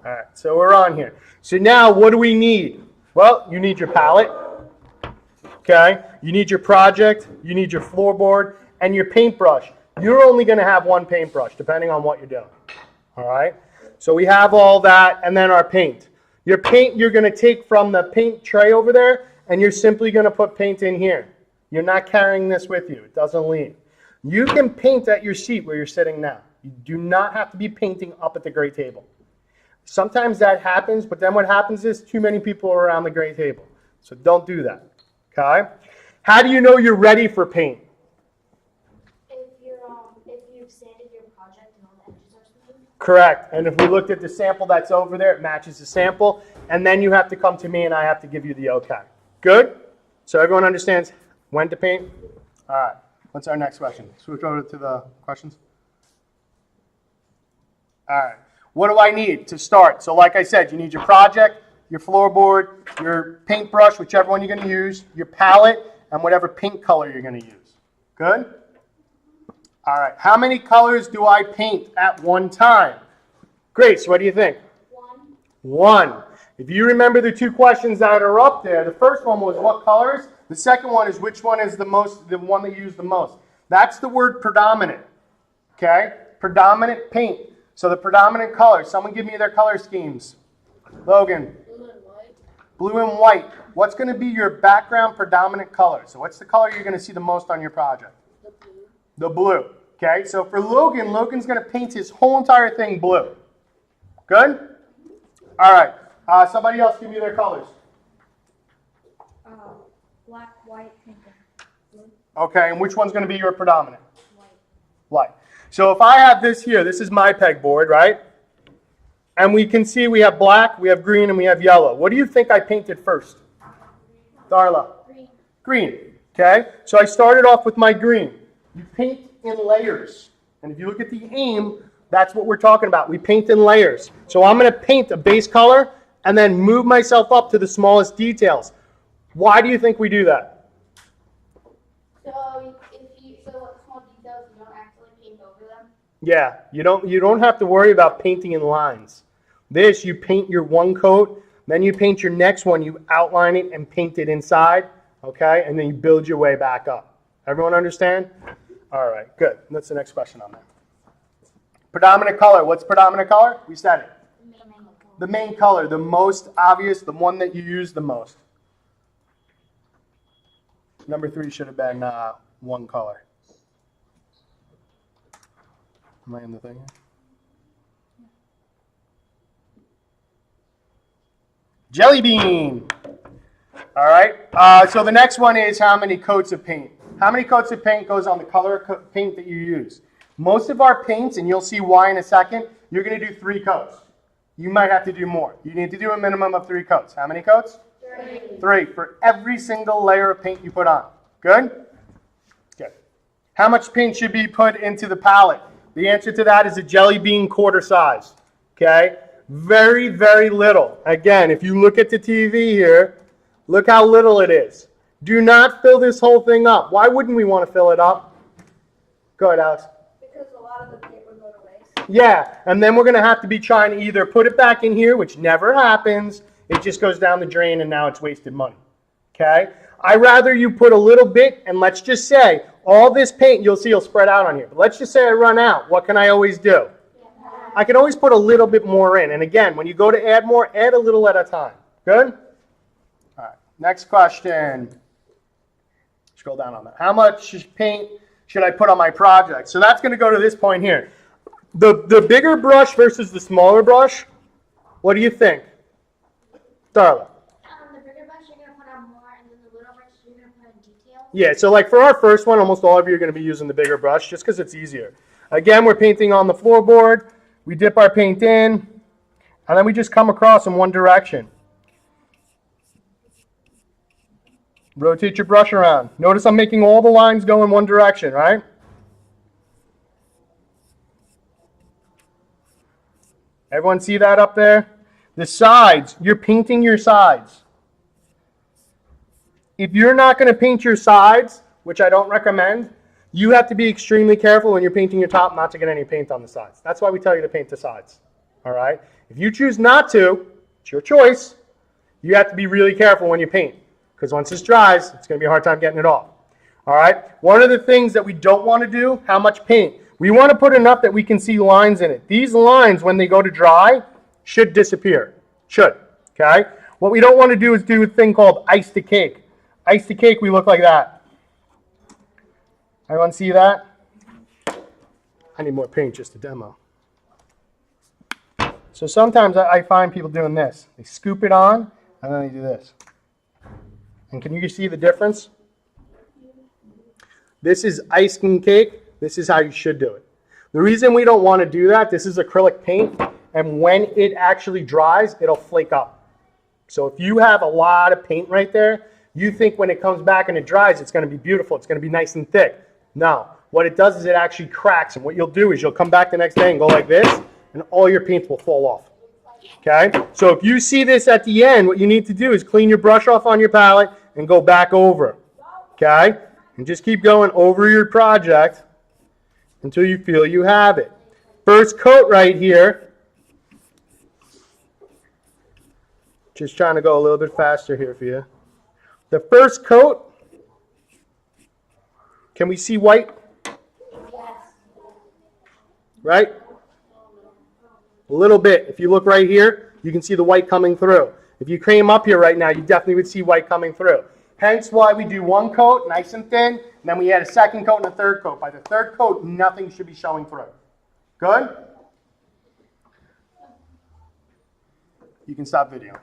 All right, so we're on here. So now what do we need? Well, you need your palette, okay? You need your project, you need your floorboard, and your paintbrush. You're only going to have one paintbrush, depending on what you're doing, all right? So we have all that, and then our paint. Your paint you're going to take from the paint tray over there, and you're simply going to put paint in here. You're not carrying this with you. It doesn't leave. You can paint at your seat where you're sitting now. You do not have to be painting up at the gray table. Sometimes that happens, but then what happens is too many people are around the gray table. So don't do that, okay? How do you know you're ready for paint? If you've sanded your project and all the edges are smooth. Correct. And if we looked at the sample that's over there, it matches the sample. And then you have to come to me and I have to give you the okay. Good? So everyone understands when to paint? All right. What's our next question? Switch over to the questions. All right. What do I need to start? So like I said, you need your project, your floorboard, your paintbrush, whichever one you're going to use, your palette, and whatever paint color you're going to use. Good? All right. How many colors do I paint at one time? Grace, what do you think? One. If you remember the two questions that are up there, the first one was what colors? The second one is which one is the one that you use the most. That's the word predominant. Okay? Predominant paint. So the predominant color. Someone give me their color schemes. Logan. Blue and white. Blue and white. What's going to be your background predominant color? So what's the color you're going to see the most on your project? The blue. The blue. Okay? So for Logan, Logan's going to paint his whole entire thing blue. Good? All right. Somebody else give me their colors. Black, white, pink, blue. Okay, and which one's going to be your predominant? White. White. So if I have this here, this is my pegboard, right? And we can see we have black, we have green, and we have yellow. What do you think I painted first? Darla? Green. Green. Okay, so I started off with my green. You paint in layers. And if you look at the aim, that's what we're talking about. We paint in layers. So I'm going to paint a base color and then move myself up to the smallest details. Why do you think we do that? So small details, you don't actually paint over them. Yeah, you don't have to worry about painting in lines. This, you paint your one coat, then you paint your next one, you outline it and paint it inside, okay? And then you build your way back up. Everyone understand? All right, good. That's the next question on that. Predominant color. What's predominant color? We said it. The main color, the most obvious, the one that you use the most. Number 3 should have been one color. Am I in the thing here? Jelly bean. All right. So the next one is how many coats of paint. How many coats of paint goes on the color paint that you use? Most of our paints, and you'll see why in a second, you're going to do 3 coats. You might have to do more. You need to do a minimum of 3 coats. How many coats? 3 for every single layer of paint you put on. Good? Good. How much paint should be put into the palette? The answer to that is a jelly bean quarter size. Okay? Very, very little. Again, if you look at the TV here, look how little it is. Do not fill this whole thing up. Why wouldn't we want to fill it up? Go ahead, Alex. Because a lot of the paint would go to waste. Yeah, and then we're going to have to be trying to either put it back in here, which never happens. It just goes down the drain and now it's wasted money. Okay? I'd rather you put a little bit, and let's just say, all this paint you'll see will spread out on here. But let's just say I run out. What can I always do? I can always put a little bit more in. And again, when you go to add more, add a little at a time. Good? All right, next question. Scroll down on that. How much paint should I put on my project? So that's going to go to this point here. The bigger brush versus the smaller brush, what do you think? Darla? The bigger brush, you're going to put on more, and then the little brush, you're going to put in detail. Yeah, so like for our first one, almost all of you are going to be using the bigger brush just because it's easier. Again, we're painting on the floorboard. We dip our paint in, and then we just come across in one direction. Rotate your brush around. Notice I'm making all the lines go in one direction, right? Everyone see that up there? The sides, you're painting your sides. If you're not going to paint your sides, which I don't recommend, you have to be extremely careful when you're painting your top not to get any paint on the sides. That's why we tell you to paint the sides. All right? If you choose not to, it's your choice. You have to be really careful when you paint, because once this dries, it's going to be a hard time getting it off. All right? One of the things that we don't want to do, how much paint? We want to put enough that we can see lines in it. These lines, when they go to dry, should disappear. Should. Okay? What we don't want to do is do a thing called ice to cake. Ice to cake, we look like that. Everyone see that? I need more paint just to demo. So sometimes I find people doing this. They scoop it on, and then they do this. And can you see the difference? This is icing cake. This is how you should do it. The reason we don't want to do that, this is acrylic paint, and when it actually dries, it'll flake up. So if you have a lot of paint right there, you think when it comes back and it dries, it's going to be beautiful. It's going to be nice and thick. No. What it does is it actually cracks, and what you'll do is you'll come back the next day and go like this, and all your paint will fall off. Okay? So if you see this at the end, what you need to do is clean your brush off on your palette and go back over. Okay? And just keep going over your project until you feel you have it. First coat right here. Just trying to go a little bit faster here for you. The first coat, can we see white? Right? A little bit. If you look right here, you can see the white coming through. If you came up here right now, you definitely would see white coming through. Hence why we do one coat, nice and thin, and then we add a second coat and a third coat. By the third coat, nothing should be showing through. Good? You can stop video.